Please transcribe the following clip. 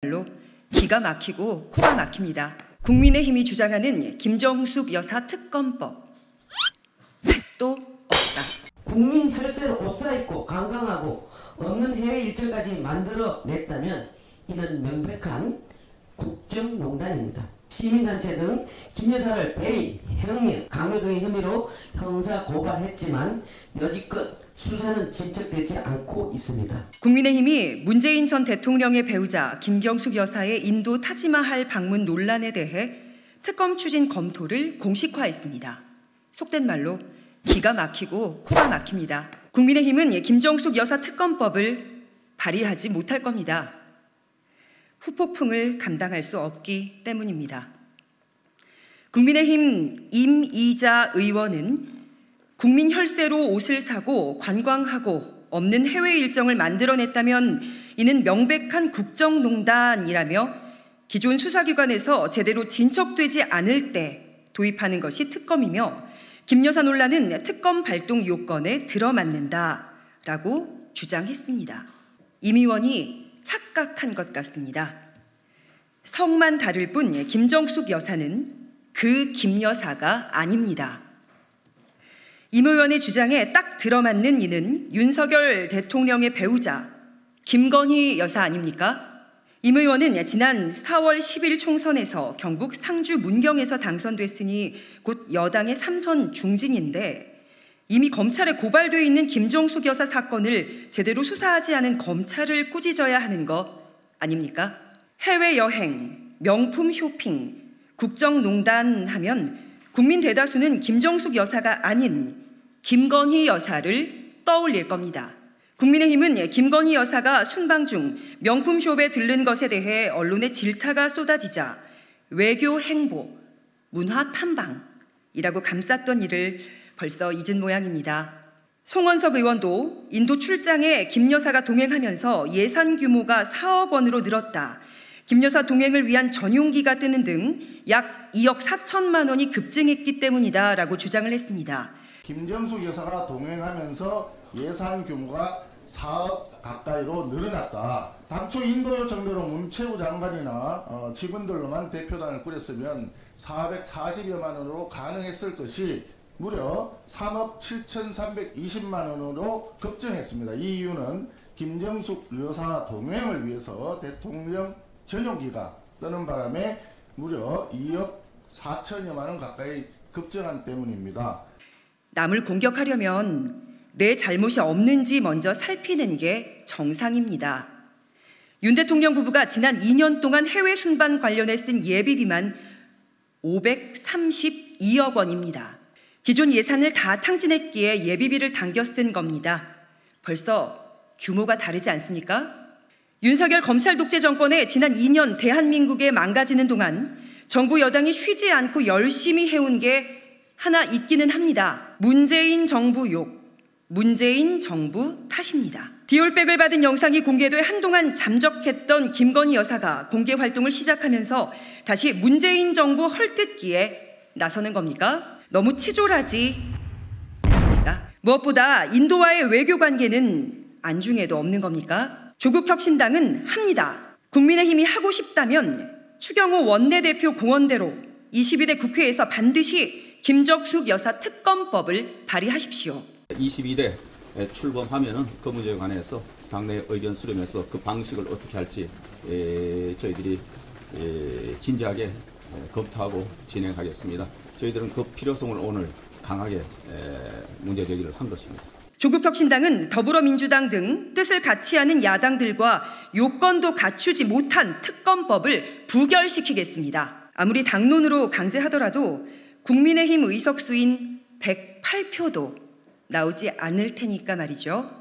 로 기가 막히고 코가 막힙니다. 국민의힘이 주장하는 김정숙 여사 특검법 택도 없다. 국민 혈세로 옷 사입고 관광하고 없는 해외 일정까지 만들어냈다면 이는 명백한 국정농단입니다. 시민단체 등 김 여사를 배임, 횡령, 강요 등의 혐의로 형사 고발했지만 여지껏 수사는 진척되지 않고 있습니다. 국민의힘이 문재인 전 대통령의 배우자 김경숙 여사의 인도 타지마할 방문 논란에 대해 특검 추진 검토를 공식화했습니다. 속된 말로 기가 막히고 코가 막힙니다. 국민의힘은 김정숙 여사 특검법을 발의하지 못할 겁니다. 후폭풍을 감당할 수 없기 때문입니다. 국민의힘 임이자 의원은 국민 혈세로 옷을 사고 관광하고 없는 해외 일정을 만들어냈다면 이는 명백한 국정농단이라며 기존 수사기관에서 제대로 진척되지 않을 때 도입하는 것이 특검이며 김 여사 논란은 특검 발동 요건에 들어맞는다라고 주장했습니다. 임 의원이 착각한 것 같습니다. 성만 다를 뿐 김정숙 여사는 그 김 여사가 아닙니다. 임 의원의 주장에 딱 들어맞는 이는 윤석열 대통령의 배우자 김건희 여사 아닙니까? 임 의원은 지난 4월 10일 총선에서 경북 상주 문경에서 당선됐으니 곧 여당의 3선 중진인데 이미 검찰에 고발되어 있는 김정숙 여사 사건을 제대로 수사하지 않은 검찰을 꾸짖어야 하는 거 아닙니까? 해외여행, 명품 쇼핑, 국정농단 하면 국민 대다수는 김정숙 여사가 아닌 김건희 여사를 떠올릴 겁니다. 국민의힘은 김건희 여사가 순방 중 명품숍에 들른 것에 대해 언론의 질타가 쏟아지자 외교 행보, 문화 탐방이라고 감쌌던 일을 벌써 잊은 모양입니다. 송원석 의원도 인도 출장에 김 여사가 동행하면서 예산 규모가 4억 원으로 늘었다. 김 여사 동행을 위한 전용기가 뜨는 등 약 2억 4천만 원이 급증했기 때문이다라고 주장을 했습니다. 김정숙 여사가 동행하면서 예산 규모가 4억 가까이로 늘어났다. 당초 인도 요청대로 문체부 장관이나 직원들로만 대표단을 꾸렸으면 440여만 원으로 가능했을 것이 무려 3억 7,320만 원으로 급증했습니다. 이 이유는 김정숙 여사 동행을 위해서 대통령 전용기가 뜨는 바람에 무려 2억 4천여만 원 가까이 급증한 때문입니다. 남을 공격하려면 내 잘못이 없는지 먼저 살피는 게 정상입니다. 윤 대통령 부부가 지난 2년 동안 해외 순방 관련해 쓴 예비비만 532억 원입니다. 기존 예산을 다 탕진했기에 예비비를 당겨 쓴 겁니다. 벌써 규모가 다르지 않습니까? 윤석열 검찰 독재 정권의 지난 2년 대한민국에 망가지는 동안 정부 여당이 쉬지 않고 열심히 해온 게 하나 있기는 합니다. 문재인 정부 욕, 문재인 정부 탓입니다. 디올백을 받은 영상이 공개돼 한동안 잠적했던 김건희 여사가 공개 활동을 시작하면서 다시 문재인 정부 헐뜯기에 나서는 겁니까? 너무 치졸하지 않습니까? 무엇보다 인도와의 외교 관계는 안중에도 없는 겁니까? 조국혁신당은 합니다. 국민의힘이 하고 싶다면 추경호 원내대표 공언대로 22대 국회에서 반드시 김정숙 여사 특검법을 발의하십시오. 22대 출범하면은 그 문제에 관해서 당내 의견 수렴해서 그 방식을 어떻게 할지 저희들이 진지하게 검토하고 진행하겠습니다. 저희들은 그 필요성을 오늘 강하게 문제 제기를 한 것입니다. 조국혁신당은 더불어민주당 등 뜻을 같이 하는 야당들과 요건도 갖추지 못한 특검법을 부결시키겠습니다. 아무리 당론으로 강제하더라도 국민의힘 의석수인 108표도 나오지 않을 테니까 말이죠.